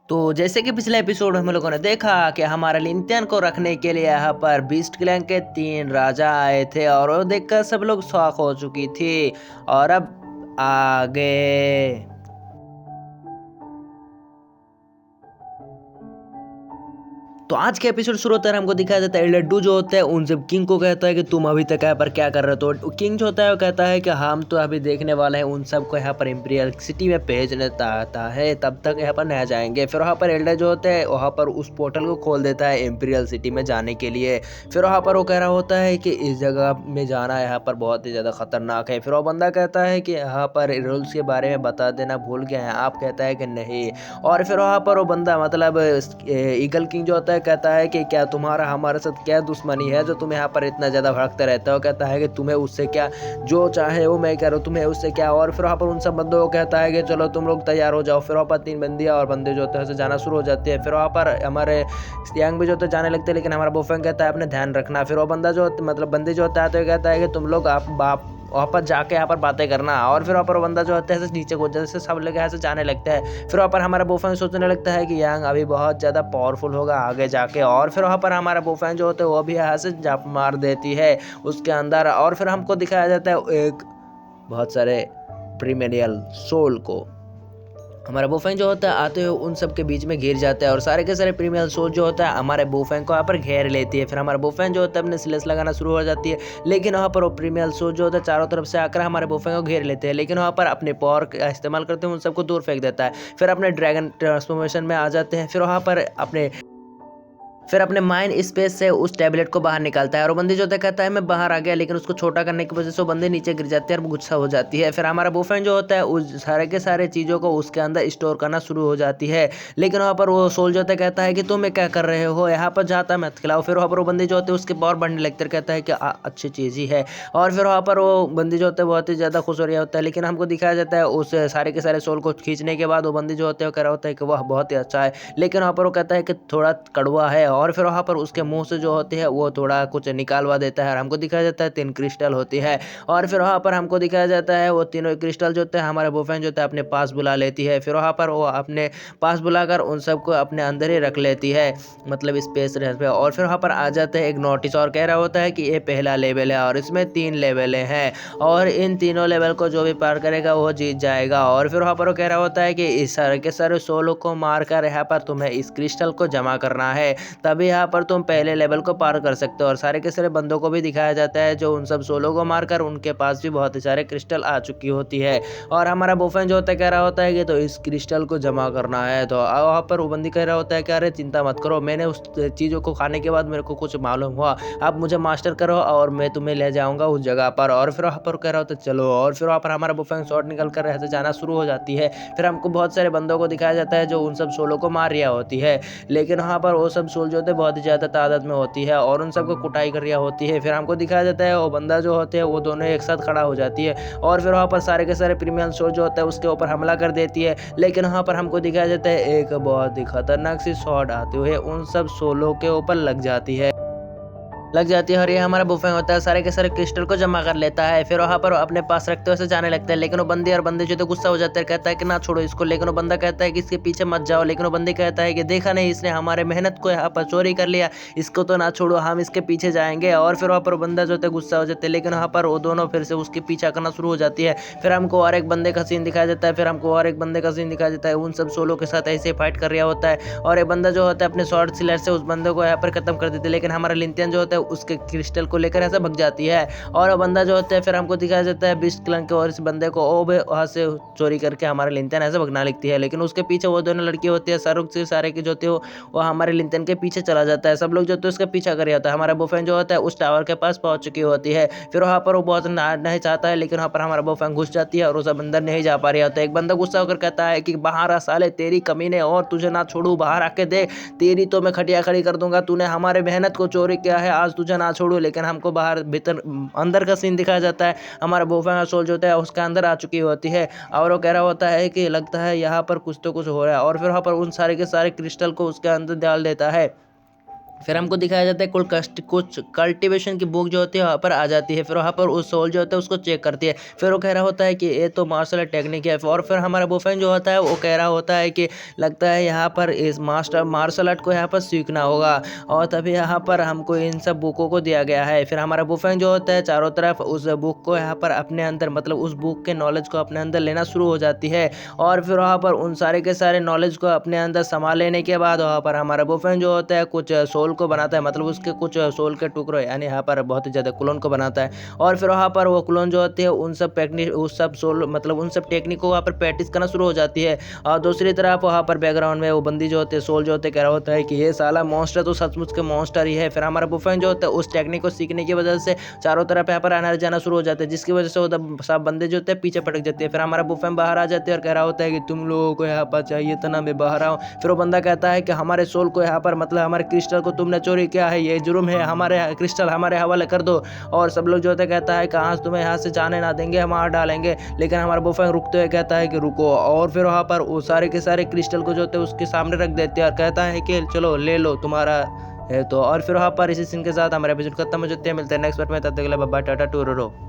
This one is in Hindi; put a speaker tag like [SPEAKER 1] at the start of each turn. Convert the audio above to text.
[SPEAKER 1] तो जैसे कि पिछले एपिसोड में हम लोगों ने देखा कि हमारे लिंथियन को रखने के लिए यहाँ पर बीस्ट क्लैन के 3 राजा आए थे और वो देखकर सब लोग शॉक हो चुकी थी। और अब आगे तो आज के एपिसोड शुरू होता है, हमको दिखाया जाता है लड्डू जो होता है उन सब किंग को कहता है कि तुम अभी तक यहाँ पर क्या कर रहे हो। तो किंग जो होता है वो कहता है कि हम तो अभी देखने वाले हैं उन सबको यहाँ पर इंपीरियल सिटी में भेजने आता है, तब तक यहाँ पर नहीं जाएंगे। फिर वहाँ पर एल्डर जो होते हैं वहाँ पर उस पोर्टल को खोल देता है इंपीरियल सिटी में जाने के लिए। फिर वहाँ पर वो कह रहा होता है कि इस जगह में जाना यहाँ पर बहुत ही ज़्यादा खतरनाक है। फिर वो बंदा कहता है कि यहाँ पर रूल्स के बारे में बता देना भूल गए हैं आप। कहता है कि नहीं। और फिर वहाँ पर वो बंदा मतलब ईगल किंग जो होता है कहता है कि क्या तुम्हारा हमारे साथ क्या दुश्मनी है जो तुम यहाँ पर इतना ज़्यादा भड़कते रहते हो। कहता है कि तुम्हें उससे क्या, जो चाहे वो मैं कह रहा हूँ, तुम्हें उससे क्या। और फिर वहाँ पर उन सब बंदों को कहता है कि चलो तुम लोग तैयार हो जाओ। फिर वहाँ पर 3 बंदियाँ और बंदे जो होते हैं जाना शुरू हो जाते हैं। फिर वहाँ पर हमारे यांग भी जो होते हैं जाने लगते हैं, लेकिन हमारा बोफेंग कहता है अपने ध्यान रखना। फिर वो बंदा जो मतलब बंदी जो होता है तो कहता है कि तुम लोग आप बाप वहाँ पर जाके यहाँ पर बातें करना। और फिर वहाँ पर बंदा जो होता है नीचे को जैसे सब लोग यहाँ से जाने लगते हैं। फिर वहाँ पर हमारा बोफैन सोचने लगता है कि यांग अभी बहुत ज़्यादा पावरफुल होगा आगे जाके। और फिर वहाँ पर हमारा बोफैन जो होता है वो भी यहाँ से जाप मार देती है उसके अंदर। और फिर हमको दिखाया जाता है एक बहुत सारे प्रीमियरियल सोल को। हमारा बोफैंग जो होता है आते हुए उन सब के बीच में घिर जाता है और सारे के सारे प्रीमियर सोल जो होता है हमारे बोफैंग को यहाँ पर घेर लेती है। फिर हमारा बोफैंग जो होता है अपने स्लेस लगाना शुरू हो जाती है, लेकिन वहाँ पर वो प्रीमियर सोल जो होता है चारों तरफ से आकर हमारे बोफैंग को घेर लेते हैं, लेकिन वहाँ पर अपने पावर का इस्तेमाल करते हुए उन सबको दूर फेंक देता है। फिर अपने ड्रैगन ट्रांसफॉर्मेशन में आ जाते हैं। फिर अपने माइंड स्पेस से उस टैबलेट को बाहर निकालता है और वो बंदी जो होता है कहता है मैं बाहर आ गया, लेकिन उसको छोटा करने की वजह से वो बंदी नीचे गिर जाती है और गुस्सा हो जाती है। फिर हमारा बोफैन जो होता है उस सारे के सारे चीज़ों को उसके अंदर स्टोर करना शुरू हो जाती है, लेकिन वहाँ पर वो सोल जो होता है कहता है कि तुम क्या कर रहे हो, यहाँ पर जाता मत खिलाओ। फिर वहाँ पर वो बंदी जो होती है उसके पावर बढ़ने लगते हैं, कहता है कि अच्छी चीज़ ही है। और फिर वहाँ पर वो बंदी जो होता है बहुत ही ज़्यादा खुश हो रहा होता है, लेकिन हमको दिखाया जाता है उस सारे के सारे सोल को खींचने के बाद वो बंदी जो होते है वो कह रहा होता है कि वह बहुत ही अच्छा है, लेकिन वहाँ पर वो कहता है कि थोड़ा कड़वा है। और फिर वहाँ पर उसके मुंह से जो होती है वो थोड़ा कुछ निकालवा देता है और हमको दिखाया जाता है 3 क्रिस्टल होती है। और फिर वहाँ पर हमको दिखाया जाता है वो तीनों क्रिस्टल जो होते हैं हमारे बोफैन जो होता है अपने पास बुला लेती है। फिर वहाँ पर वो अपने पास बुलाकर उन सबको अपने अंदर ही रख लेती है, मतलब स्पेस रेस पे। और फिर वहाँ पर आ जाते हैं एक नोटिस और कह रहा होता है कि ये पहला लेवल है और इसमें 3 लेवल हैं और इन तीनों लेवल को जो भी पार करेगा वो जीत जाएगा। और फिर वहाँ पर वो कह रहा होता है कि इस सारे के सारे सोलो को मारकर यहाँ पर तुम्हें इस क्रिस्टल को जमा करना है, तभी यहाँ पर तुम पहले लेवल को पार कर सकते हो। और सारे के सारे बंदों को भी दिखाया जाता है जो उन सब सोलो को मारकर उनके पास भी बहुत सारे क्रिस्टल आ चुकी होती है। और हमारा बोफैन जो होता है कह रहा होता है कि तो इस क्रिस्टल को जमा करना है। तो वहाँ पर वो बंदी कह रहा होता है कि अरे चिंता मत करो, मैंने उस चीज़ों को खाने के बाद मेरे को कुछ मालूम हुआ, आप मुझे मास्टर करो और मैं तुम्हें ले जाऊँगा उस जगह पर। और फिर वहाँ पर कह रहा होता है चलो। और फिर वहाँ पर हमारा बोफैन शॉट निकल कर ऐसे जाना शुरू हो जाती है। फिर हमको बहुत सारे बंदों को दिखाया जाता है जो उन सब सोलो को मार रहा होती है, लेकिन वहाँ पर वो सब सोल जो होते हैं बहुत ही ज़्यादा तादाद में होती है और उन सबको कुटाई कर रही होती है। फिर हमको दिखाया जाता है वो बंदा जो होते हैं वो दोनों एक साथ खड़ा हो जाती है और फिर वहाँ पर सारे के सारे प्रीमियम सोल जो होता है उसके ऊपर हमला कर देती है, लेकिन वहाँ पर हमको दिखाया जाता है एक बहुत ही खतरनाक सी शॉट आते हुए उन सब सोलो के ऊपर लग जाती है और ये हमारा बुफे होता है सारे के सारे क्रिस्टल को जमा कर लेता है। फिर वहाँ पर अपने पास रखते हुए जाने लगता है, लेकिन वो बंदी और बंदे जो तो गुस्सा हो जाते हैं, कहता है कि ना छोड़ो इसको, लेकिन वो बंदा कहता है कि इसके पीछे मत जाओ, लेकिन वो बंदी कहता है कि देखा नहीं इसने हमारे मेहनत को यहाँ पर चोरी कर लिया, इसको तो ना छोड़ो, हम इसके पीछे जाएंगे। और फिर वहाँ पर बंदा जो होता है गुस्सा हो जाते हैं, लेकिन वहाँ पर वो दोनों फिर से उसके पीछा करना शुरू हो जाती है। फिर हमको और एक बंदे का सीन दिखाया जाता है, उन सब सोलो के साथ ऐसे फाइट कर रहा होता है और ये बंदा जो होता है अपने शॉर्ट सिलर से उस बंदे को यहाँ पर खत्म कर देते हैं, लेकिन हमारा लिंथियन जो होता है उसके क्रिस्टल को लेकर ऐसा भग जाती है। और वो बंदा जो होता है फिर हमको दिखाया जाता है बीस्ट क्लैन के और इस बंदे को वो भी वहाँ से चोरी करके हमारे लिंथन ऐसे भगना लिखती है, लेकिन उसके पीछे वो दोनों लड़की होती है शाहरुख से सारे की जो होती है वो हमारे लिंथन के पीछे चला जाता है। सब लोग जो होते हैं उसका पीछा कर रहा होता है। हमारा बोफैन जो होता है उस टावर के पास पहुंच चुकी होती है। फिर वहाँ पर वो बहुत नहीं चाहता है, लेकिन वहाँ पर हमारा बोफैन घुस जाती है और वो सब अंदर नहीं जा पा रहा होता है। एक बंदा गुस्सा होकर कहता है कि बाहर आ साले, तेरी कमीने और तुझे ना छोड़ू, बाहर आके दे, तेरी तो मैं खटिया खड़ी कर दूंगा, तूने हमारे मेहनत को चोरी किया है, आज तुझे ना छोड़ू। लेकिन हमको बाहर भीतर अंदर का सीन दिखाया जाता है, हमारा बोफैन सोल जो होता है उसके अंदर आ चुकी होती है और वो कह रहा होता है कि लगता है यहाँ पर कुछ तो कुछ हो रहा है। और फिर वहाँ पर उन सारे के सारे क्रिस्टल को उसके अंदर डाल देता है फिर हमको दिखाया जाता है कुछ कल्टीवेशन की बुक जो होती है वहाँ पर आ जाती है। फिर वहाँ पर उस सोल जो होता है उसको चेक करती है। फिर वो कह रहा होता है कि ये तो मार्शल आर्ट टेक्निक है। और फिर हमारा बुफेन जो होता है वो कह रहा होता है कि लगता है यहाँ पर इस मार्शल आर्ट को यहाँ पर सीखना होगा, और तभी यहाँ पर हमको इन सब बुकों को दिया गया है। फिर हमारा बुफेन जो होता है चारों तरफ उस बुक को यहाँ पर अपने अंदर, मतलब उस बुक के नॉलेज को अपने अंदर लेना शुरू हो जाती है। और फिर वहाँ पर उन सारे के सारे नॉलेज को अपने अंदर संभाल लेने के बाद वहाँ पर हमारा बुफेन जो होता है कुछ सोल को बनाता है, मतलब उसके कुछ सोल के टुकड़े, यानी यहाँ पर बहुत ही ज़्यादा क्लोन को बनाता है। और फिर वहाँ पर वो क्लोन जो होती है उन सब सोल, मतलब उन सब टेक्निक को वहाँ पर प्रैक्टिस करना शुरू हो जाती है। और दूसरी तरफ वहाँ पर बैकग्राउंड में वो बंदी जो होते हैं, सोल जो होते हैं, कह रहा होता है कि ये साला मॉन्स्टर तो सचमुच के मॉन्स्टर ही है। फिर हमारा बुफेन जो होता है उस टेक्निक को सीखने की वजह से चारों तरफ यहाँ पर आना जाना शुरू हो जाता है, जिसकी वजह से वो सब बंदे जो होते हैं पीछे पटक जाते हैं। फिर हमारा बुफेन बाहर आ जाते हैं और कह रहा होता है कि तुम लोगों को यहाँ पर चाहिए था ना, मैं बाहर आऊँ। फिर वो बंदा कहता है कि हमारे सोल को यहाँ पर, मतलब हमारे क्रिस्टल को तुमने चोरी किया है, ये जुर्म है, हमारे क्रिस्टल हमारे हवाले कर दो। और सब लोग जो होते कहता है कि हाँ तुम्हें यहाँ से जाने ना देंगे, हम मार डालेंगे। लेकिन हमारा बुफेन रुकते हुए कहता है कि रुको, और फिर वहाँ पर वो सारे के सारे क्रिस्टल को जो होते हैं उसके सामने रख देते हैं और कहता है कि चलो ले लो तुम्हारा है तो। और फिर वहाँ पर इसी सीन के साथ हमारा एपिसोड खत्म हो जाते हैं। मिलते हैं नेक्स्ट पार्ट में, तब तक के लिए बाय बाय, टाटा टूरो।